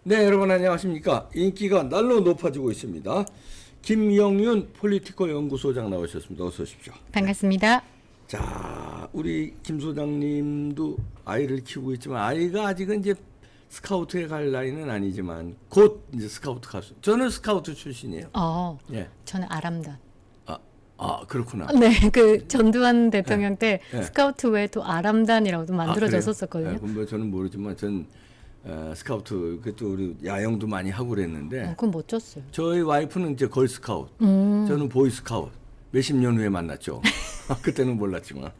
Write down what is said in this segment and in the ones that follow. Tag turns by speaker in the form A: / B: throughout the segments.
A: 네, 여러분 안녕하십니까. 인기가 날로 높아지고 있습니다. 김영윤 폴리티코 연구소장 나오셨습니다. 어서 오십시오.
B: 반갑습니다.
A: 자, 우리 김 소장님도 아이를 키우고 있지만 아이가 아직은 이제 스카우트에 갈 나이는 아니지만 곧 이제 스카우트 가수. 저는 스카우트 출신이에요. 예.
B: 저는 아람단.
A: 그렇구나.
B: 네, 그 전두환 대통령 때
A: 네.
B: 스카우트 외에 또 아람단이라고도 만들어졌었거든요.
A: 뭐 저는 모르지만 전 스카우트 그것도 우리 야영도 많이 하고 그랬는데
B: 그건 멋졌어요.
A: 저희 와이프는 이제 걸스카우트, 저는 보이스카우트. 몇십 년 후에 만났죠. 그때는 몰랐지만.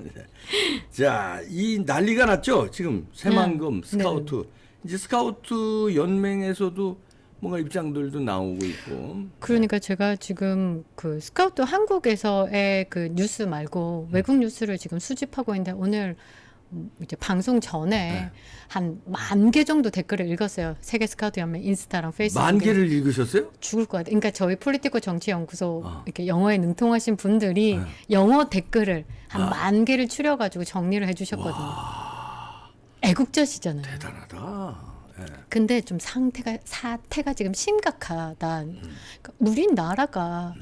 A: 자, 이 난리가 났죠. 지금 새만금 스카우트.
B: 네.
A: 이제 스카우트 연맹에서도 뭔가 입장들도 나오고 있고.
B: 그러니까 제가 지금 그 스카우트 한국에서의 그 뉴스 말고 외국 뉴스를 지금 수집하고 있는데 오늘 이제 방송 전에 한 10,000개 정도 댓글을 읽었어요. 세계 스카우트 연맹 인스타랑 페이스북에.
A: 10,000개를 읽으셨어요?
B: 죽을 것 같아요. 그러니까 저희 폴리티코 정치연구소 이렇게 영어에 능통하신 분들이 영어 댓글을 한 10,000개를 추려가지고 정리를 해주셨거든요. 애국자시잖아요.
A: 대단하다. 예.
B: 근데 좀 사태가 지금 심각하다. 그러니까 우리나라가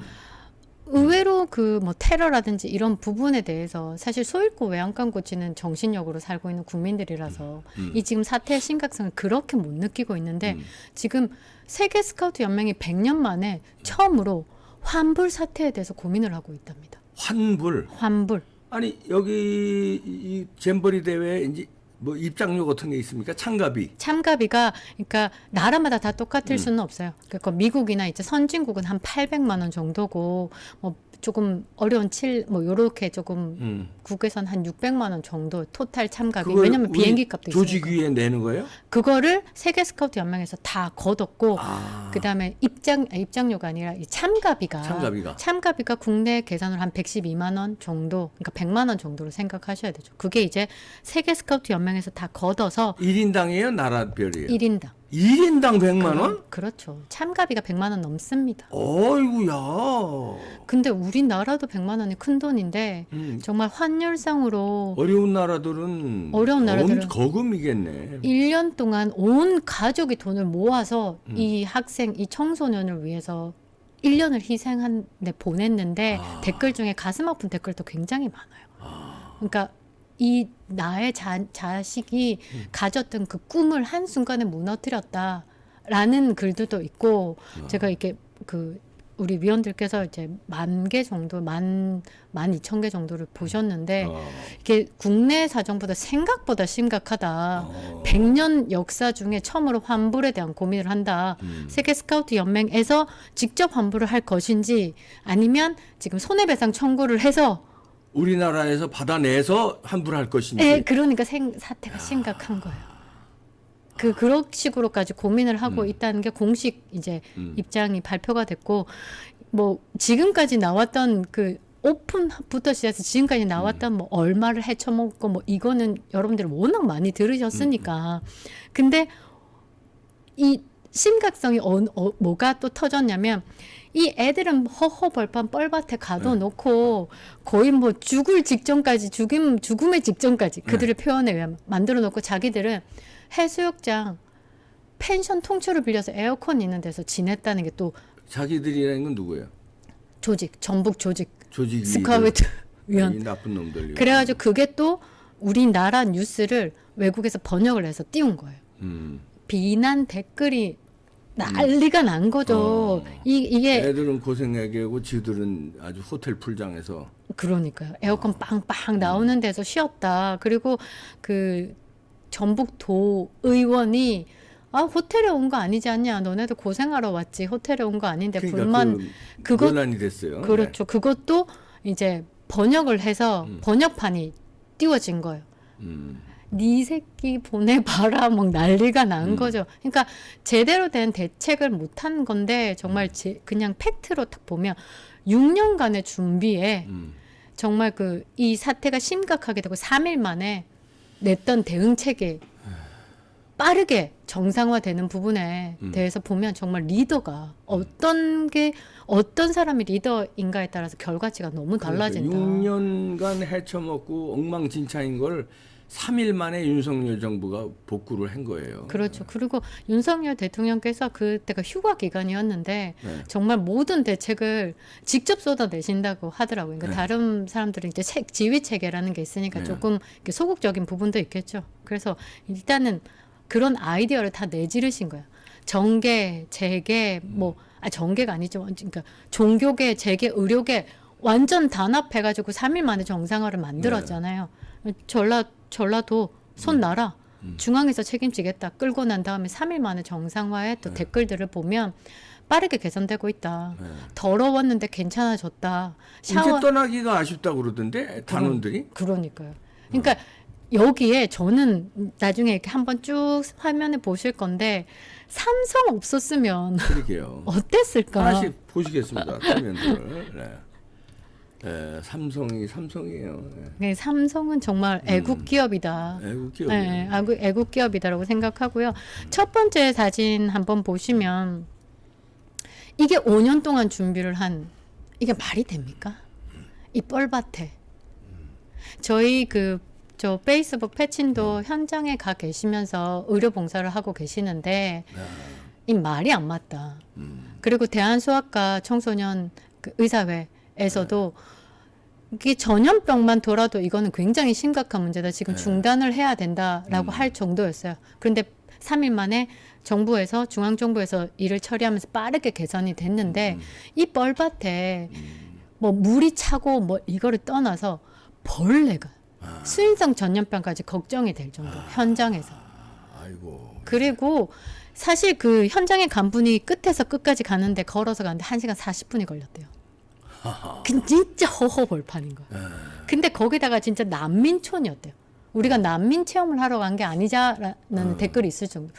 B: 의외로 그 뭐 테러라든지 이런 부분에 대해서 사실 소잃고 외양간 고치는 정신력으로 살고 있는 국민들이라서 이 지금 사태의 심각성을 그렇게 못 느끼고 있는데 지금 세계 스카우트 연맹이 100년 만에 처음으로 환불 사태에 대해서 고민을 하고 있답니다.
A: 환불.
B: 환불.
A: 아니 여기 이 잼버리 대회 이제 뭐 입장료 같은 게 있습니까? 참가비.
B: 참가비가 그러니까 나라마다 다 똑같을 수는 없어요. 그러니까 미국이나 이제 선진국은 한 800만 원 정도고 뭐 조금 어려운 뭐 요렇게 조금 국외선 한 600만 원 정도 토탈 참가비.
A: 그걸
B: 왜냐면
A: 우리
B: 비행기 값도 있으니까.
A: 조직위에 내는 거예요?
B: 그거를 세계 스카우트 연맹에서 다 걷었고 그다음에 입장료가 아니라 이 참가비가 국내 계산으로 한 112만 원 정도, 그러니까 100만 원 정도로 생각하셔야 되죠. 그게 이제 세계 스카우트 연맹에서 다 걷어서
A: 1인당이에요? 나라별이에요?
B: 1인당.
A: 1인당 100만 원?
B: 그렇죠. 참가비가 100만 원 넘습니다.
A: 어이구야.
B: 근데 우리나라도 100만 원이 큰 돈인데 정말 환율상으로
A: 어려운 나라들은 거금이겠네.
B: 1년 동안 온 가족이 돈을 모아서 이 학생, 이 청소년을 위해서 1년을 희생한데 보냈는데 댓글 중에 가슴 아픈 댓글도 굉장히 많아요. 그러니까 이 나의 자식이 가졌던 그 꿈을 한순간에 무너뜨렸다라는 글들도 있고 제가 이렇게 그 우리 위원들께서 이제 10,000개 정도, 12,000개 정도를 보셨는데 이게 국내 사정보다 생각보다 심각하다. 100년 역사 중에 처음으로 환불에 대한 고민을 한다. 세계 스카우트 연맹에서 직접 환불을 할 것인지 아니면 지금 손해배상 청구를 해서
A: 우리나라에서 받아내서 환불할 것인지.
B: 네, 그러니까 사태가 심각한 거예요. 그런 식으로까지 고민을 하고 있다는 게 공식 이제 입장이 발표가 됐고, 뭐 지금까지 나왔던 그 오픈부터 시작해서 지금까지 나왔던 뭐 얼마를 헤쳐먹고 뭐 이거는 여러분들이 워낙 많이 들으셨으니까. 근데 이 심각성이 뭐가 또 터졌냐면 이 애들은 허허벌판 뻘밭에 가둬놓고 거의 뭐 죽을 직전까지 죽음의 직전까지 그들의 표현에 의하면 만들어놓고 자기들은 해수욕장 펜션 통째로 빌려서 에어컨 있는 데서 지냈다는 게 또
A: 자기들이라는 건 누구예요?
B: 전북 조직이
A: 스카우트
B: 위원.
A: 이 나쁜 놈들.
B: 그래가지고 그게 또 우리나라 뉴스를 외국에서 번역을 해서 띄운 거예요. 비난 댓글이 난리가 난 거죠. 이게
A: 애들은 고생하게 하고 지들은 아주 호텔 풀장에서.
B: 그러니까요. 에어컨 빵빵 나오는 데서 쉬었다. 그리고 그 전북도 의원이 호텔에 온 거 아니지 않냐? 너네들 고생하러 왔지. 호텔에 온 거 아닌데
A: 그러니까
B: 불만
A: 그거 논란이 됐어요.
B: 그렇죠. 그것도 이제 번역을 해서 번역판이 띄워진 거예요. 네 새끼 보내봐라 막 난리가 난 거죠. 그러니까 제대로 된 대책을 못한 건데 정말 그냥 팩트로 딱 보면 6년간의 준비에 정말 이 사태가 심각하게 되고 3일 만에 냈던 대응책이 빠르게 정상화되는 부분에 대해서 보면 정말 리더가 어떤 사람이 리더인가에 따라서 결과치가 너무 달라진다.
A: 6년간 헤쳐먹고 엉망진창인 걸 3일 만에 윤석열 정부가 복구를 한 거예요.
B: 그렇죠. 그리고 윤석열 대통령께서 그때가 휴가 기간이었는데
A: 네.
B: 정말 모든 대책을 직접 쏟아내신다고 하더라고요. 그러니까
A: 네.
B: 다른 사람들은 이제 지휘 체계라는 게 있으니까
A: 네.
B: 조금 이렇게 소극적인 부분도 있겠죠. 그래서 일단은 그런 아이디어를 다 내지르신 거예요. 정계, 재계, 정계가 아니죠. 그러니까 종교계, 재계, 의료계 완전 단합해가지고 3일 만에 정상화를 만들었잖아요. 전라도 손 놔라. 중앙에서 책임지겠다. 끌고 난 다음에 3일 만에 정상화에 또 댓글들을 보면 빠르게 개선되고 있다. 더러웠는데 괜찮아졌다.
A: 이제 떠나기가 아쉽다고 그러던데 단원들이.
B: 그러니까요. 그러니까 여기에 저는 나중에 이렇게 한번 쭉 화면에 보실 건데 삼성 없었으면
A: 그러게요.
B: 어땠을까?
A: 하나씩 보시겠습니다. 화면들을. 네. 네, 삼성이에요. 네.
B: 네, 삼성은 정말 애국 기업이다.
A: 애국 기업이에요.
B: 네, 애국 기업이다라고 생각하고요. 첫 번째 사진 한번 보시면 이게 5년 동안 준비를 한 이게 말이 됩니까? 이 뻘밭에 저희 저 페이스북 패친도 현장에 가 계시면서 의료 봉사를 하고 계시는데 이 말이 안 맞다. 그리고 대한소아과 청소년 의사회에서도 이게 전염병만 돌아도 이거는 굉장히 심각한 문제다. 지금 중단을 해야 된다라고 할 정도였어요. 그런데 3일 만에 정부에서 중앙정부에서 일을 처리하면서 빠르게 개선이 됐는데 이 뻘밭에 물이 차고 이거를 떠나서 벌레가 수인성 전염병까지 걱정이 될 정도 현장에서.
A: 아이고.
B: 그리고 사실 그 현장에 간 분이 끝에서 끝까지 가는데 걸어서 가는데 1시간 40분이 걸렸대요. 진짜 허허벌판인 거야. 근데 거기다가 진짜 난민촌이었대요. 우리가 난민 체험을 하러 간 게 아니자라는 댓글이 있을 정도.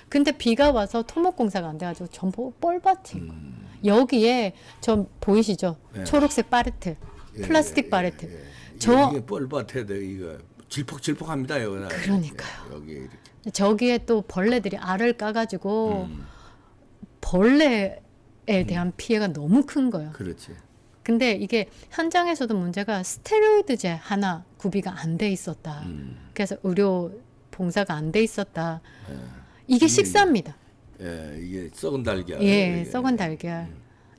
B: 근데 비가 와서 토목공사가 안 돼가지고 전부 뻘밭인 거야. 여기에 저 보이시죠?
A: 네.
B: 초록색 파레트, 플라스틱 파레트.
A: 이게 뻘밭에도 이거 질퍽질퍽합니다. 여기.
B: 그러니까요.
A: 여기 이렇게.
B: 저기에 또 벌레들이 알을 까가지고 벌레에 대한 피해가 너무 큰 거예요.
A: 그렇지.
B: 근데 이게 현장에서도 문제가 스테로이드제 하나 구비가 안 돼 있었다. 그래서 의료 봉사가 안 돼 있었다. 이게 식사입니다.
A: 예, 이게 썩은 달걀.
B: 예, 썩은 달걀.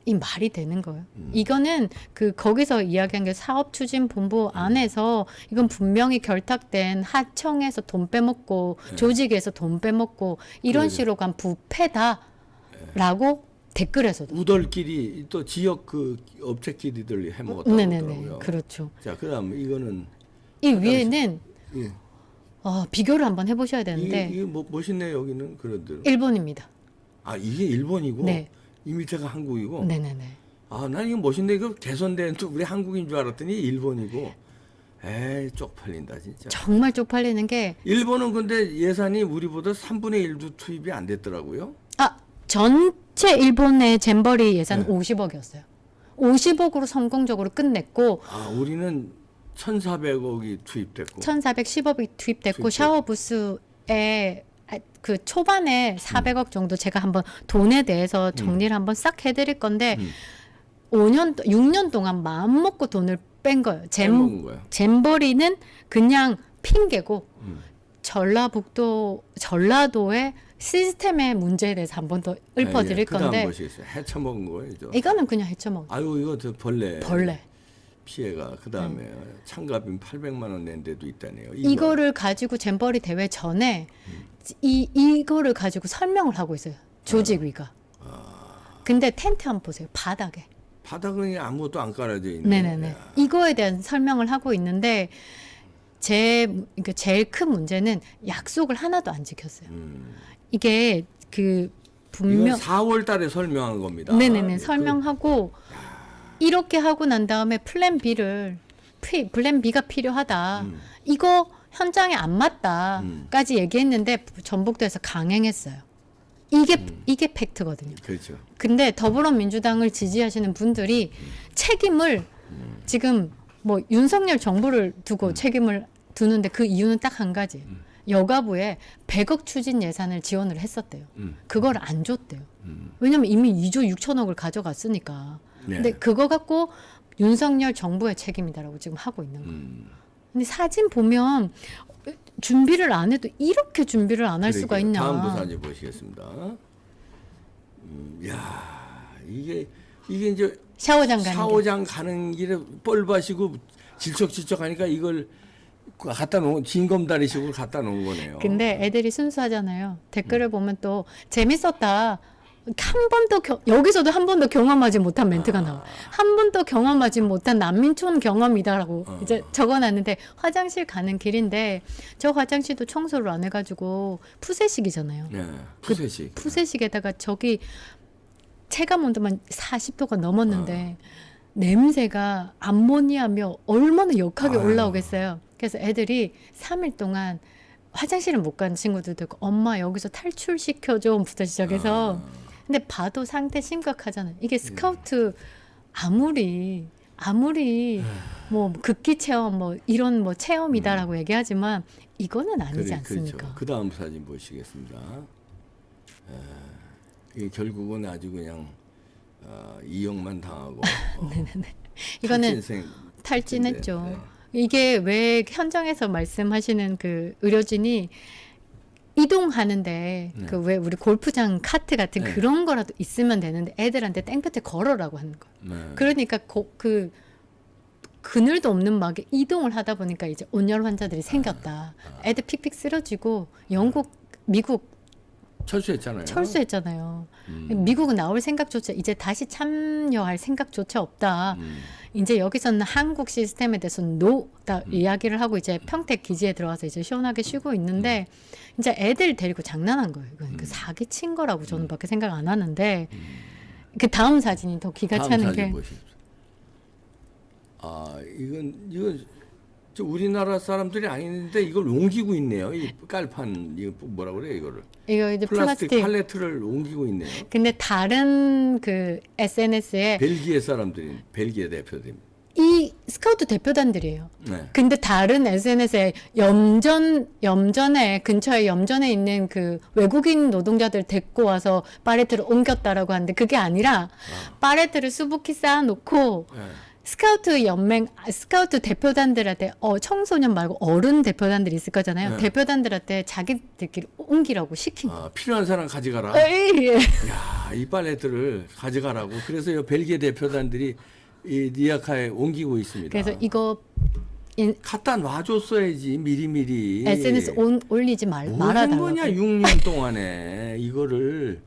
B: 이 말이 되는 거예요. 이거는 거기서 이야기한 게 사업추진본부 안에서 이건 분명히 결탁된 하청에서 돈 빼먹고 조직에서 돈 빼먹고 이런 식으로 간 부패다라고 댓글에서도.
A: 우덜끼리 또 지역 업체끼리들 해먹었다고
B: 네네네.
A: 그러더라고요.
B: 그렇죠.
A: 자, 그다음 이거는
B: 이 위에는
A: 예.
B: 비교를 한번 해보셔야 되는데
A: 이게 멋있네요. 여기는 그런대로.
B: 일본입니다.
A: 아, 이게 일본이고
B: 네.
A: 이 밑에가 한국이고.
B: 네네네.
A: 아, 난 이거 멋있네. 이거 개선된 또 우리 한국인 줄 알았더니 일본이고. 에이, 쪽팔린다 진짜.
B: 정말 쪽팔리는 게
A: 일본은 근데 예산이 우리보다 3분의 1도 투입이 안 됐더라고요.
B: 전체 일본의 잼버리 예산
A: 네.
B: 50억이었어요. 50억으로 성공적으로 끝냈고
A: 아, 우리는 1,400억이 투입됐고.
B: 1,410억이 투입됐고 샤워 부스에 그 초반에 400억 정도 제가 한번 돈에 대해서 정리를 한번 싹 해드릴 건데 6년 동안 마음 먹고 돈을 뺀 거예요.
A: 빼먹은 거야.
B: 잼버리는 그냥 핑계고 전라도의 시스템의 문제에 대해서 한 번 더 읊어드릴 건데
A: 그다음 것이 있어요. 헤쳐먹은 거예요.
B: 이거는 그냥 헤쳐먹어.
A: 아유, 이거 저 벌레 피해가 그다음에 참가빈 800만 원 낸 데도 있다네요.
B: 이거를 가지고 잼버리 대회 전에 이거를 가지고 설명을 하고 있어요. 조직위가. 근데 텐트 한번 보세요. 바닥에.
A: 바닥은 아무것도 안 깔아져 있네.
B: 네네네. 이거에 대한 설명을 하고 있는데 그러니까 제일 큰 문제는 약속을 하나도 안 지켰어요. 이게 분명
A: 이건 4월 달에 설명한 겁니다.
B: 네네네. 설명하고 이렇게 하고 난 다음에 플랜 B가 필요하다. 이거 현장에 안 맞다까지 얘기했는데 전북도에서 강행했어요. 이게 팩트거든요.
A: 그렇죠.
B: 근데 더불어민주당을 지지하시는 분들이 책임을 지금 윤석열 정부를 두고 책임을 두는데 그 이유는 딱 한 가지. 여가부에 100억 추진 예산을 지원을 했었대요. 그걸 안 줬대요. 왜냐면 이미 2조 6천억을 가져갔으니까.
A: 네.
B: 근데 그거 갖고 윤석열 정부의 책임이다라고 지금 하고 있는 거예요. 근데 사진 보면 준비를 안 해도 이렇게 준비를 안 할 수가 있냐.
A: 다음 사진 보시겠습니다. 야, 이게 이제 샤워장 가는 길에 뻘밭이고 질척질척하니까 이걸 갖다 놓은 징검다리식으로 갖다 놓은 거네요.
B: 근데 애들이 순수하잖아요. 댓글을 보면 또 재밌었다. 한 번도 여기서도 한 번도 경험하지 못한 멘트가 나와. 한 번도 경험하지 못한 난민촌 경험이다라고 이제 적어놨는데 화장실 가는 길인데 저 화장실도 청소를 안 해가지고 푸세식이잖아요.
A: 네, 푸세식.
B: 푸세식에다가 저기 체감 온도만 40도가 넘었는데 냄새가 암모니아며 얼마나 역하게 올라오겠어요. 그래서 애들이 3일 동안 화장실을 못 가는 친구들도 있고 엄마 여기서 탈출시켜줘부터 시작해서 근데 봐도 상태 심각하잖아요. 이게 스카우트 아무리 뭐 극기 체험 뭐 이런 뭐 체험이다라고 얘기하지만 이거는 아니지 않습니까?
A: 그렇죠. 그 다음 사진 보시겠습니다. 이게 결국은 아주 그냥 이용만 당하고
B: 네네네. 이거는 탈진했죠.
A: 네.
B: 이게 왜 현장에서 말씀하시는 그 의료진이 이동하는데
A: 네.
B: 그 왜 우리 골프장 카트 같은
A: 네.
B: 그런 거라도 있으면 되는데 애들한테 땡볕에 걸어라고 하는 거예요.
A: 네.
B: 그러니까 그 그늘도 없는 막에 이동을 하다 보니까 이제 온열 환자들이 생겼다. 애들 픽픽 쓰러지고 영국, 미국 철수했잖아요. 미국은 나올 생각조차 이제 다시 참여할 생각조차 없다. 이제 여기서는 한국 시스템에 대해서 노다 이야기를 하고 이제 평택 기지에 들어와서 이제 시원하게 쉬고 있는데 이제 애들 데리고 장난한 거예요. 이건 그 사기 친 거라고 저는 밖에 생각 안 하는데 그 다음 사진이 더 기가 차는 게
A: 이건 저 우리나라 사람들이 아닌데 이걸 옮기고 있네요. 이 깔판 이거 뭐라 그래요 이거를?
B: 이거 이제
A: 플라스틱 팔레트를 옮기고 있네요.
B: 근데 다른 그 SNS에
A: 벨기에 사람들이 벨기에 대표들.
B: 이 스카우트 대표단들이에요.
A: 네.
B: 근데 다른 SNS에 염전에 근처에 염전에 있는 그 외국인 노동자들 데리고 와서 팔레트를 옮겼다라고 하는데 그게 아니라 팔레트를 수북히 쌓아놓고
A: 네.
B: 스카우트 대표단들한테 청소년 말고 어른 대표단들이 있을 거잖아요.
A: 네.
B: 대표단들한테 자기들끼리 옮기라고 시킨 거예요.
A: 필요한 사람 가져가라.
B: 예.
A: 야, 이 팔레트를 가져가라고. 그래서 이 벨기에 대표단들이 이 니아카에 옮기고 있습니다.
B: 그래서 이거
A: 갖다 놔줬어야지 미리미리.
B: SNS 올리지 말아달라고.
A: 뭐냐 6년 동안에 이거를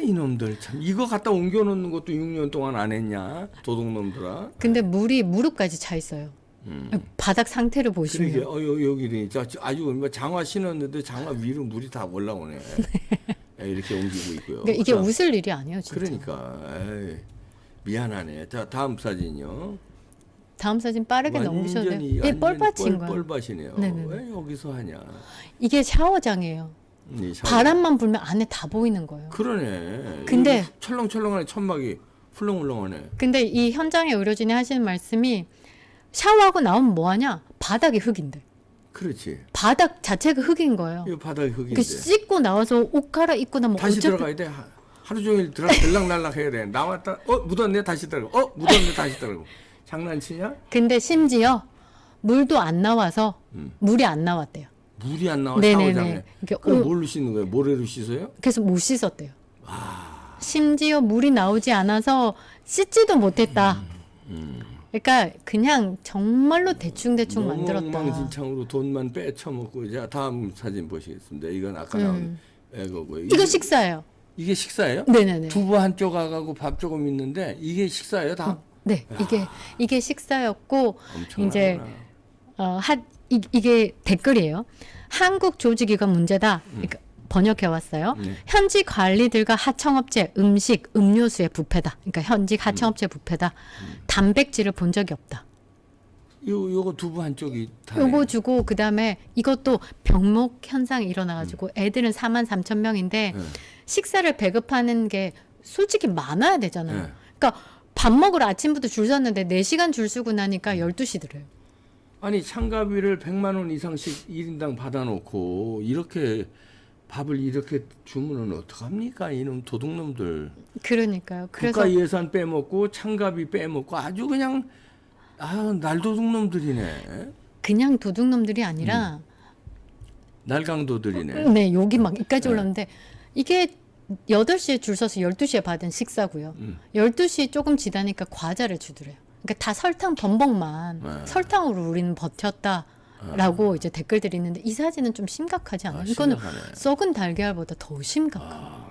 A: 이놈들 참 이거 갖다 옮겨놓는 것도 6년 동안 안 했냐 도둑놈들아.
B: 근데 물이 무릎까지 차 있어요. 바닥 상태를 보시면.
A: 그러게 여기 아주 뭐 장화 신었는데 장화 위로 물이 다 올라오네. 이렇게 옮기고 있고요.
B: 그러니까 이게 웃을 일이 아니에요, 진짜.
A: 그러니까 미안하네. 자 다음 사진요.
B: 다음 사진 빠르게 넘기셔도 돼요. 이게 뻘밭인 거예요.
A: 뻘밭이네요.
B: 네네네.
A: 왜 여기서 하냐.
B: 이게 샤워장이에요. 바람만 불면 안에 다 보이는 거예요.
A: 그러네.
B: 근데
A: 철렁철렁하네. 천막이 훌렁훌렁하네.
B: 근데 이 현장의 의료진이 하시는 말씀이 샤워하고 나오면 뭐하냐? 바닥이 흙인데.
A: 그렇지.
B: 바닥 자체가 흙인 거예요.
A: 이 바닥이 흙인데.
B: 씻고 나와서 옷 갈아입고 나면
A: 다시 들어가야 돼. 하루 종일 들락날락 해야 돼. 나왔다. 묻었네. 다시 들어가고. 묻었네. 다시 들어가고. 장난치냐?
B: 근데 심지어 물도 안 나와서 물이 안 나왔대요.
A: 물이 안 나와
B: 네네네.
A: 샤워장에. 그럼 뭘로 씻는 거예요? 모래로 씻어요?
B: 그래서 못 씻었대요. 심지어 물이 나오지 않아서 씻지도 못했다. 그러니까 그냥 정말로 대충 만들었다.
A: 엉망진창으로 돈만 빼쳐먹고. 자 다음 사진 보시겠습니다. 이건 아까 나온 거고요.
B: 이거 식사예요.
A: 이게 식사예요?
B: 네네네.
A: 두부 한쪽 하고 밥 조금 있는데 이게 식사예요 다?
B: 네, 이게 식사였고
A: 엄청나구나.
B: 이제 이게 댓글이에요. 한국 조직이가 문제다. 그러니까 번역해 왔어요. 현지 관리들과 하청업체 음식, 음료수의 부패다. 그러니까 현직 하청업체 부패다. 단백질을 본 적이 없다.
A: 요거 두부 한쪽이 다.
B: 요거 주고 그다음에 이것도 병목 현상이 일어나가지고 애들은 43,000명인데 식사를 배급하는 게 솔직히 많아야 되잖아요. 그러니까 밥 먹으러 아침부터 줄 섰는데 4시간 줄 서고 나니까 12시더래요.
A: 아니 참가비를 100만 원 이상씩 1인당 받아놓고 이렇게 밥을 이렇게 주면은 어떡합니까? 이놈 도둑놈들.
B: 그러니까요. 그래서
A: 국가 예산 빼먹고 참가비 빼먹고 아주 그냥 날도둑놈들이네.
B: 그냥 도둑놈들이 아니라
A: 날강도들이네.
B: 네, 여기 막 이까지 올랐는데 이게 8시에 줄 서서 12시에 받은 식사고요. 12시 조금 지나니까 과자를 주더래요. 그러니까 다 설탕 범벅만 설탕으로 우리는 버텼다라고 이제 댓글들이 있는데 이 사진은 좀 심각하지 않아요? 이거는
A: 심각하네.
B: 썩은 달걀보다 더 심각한.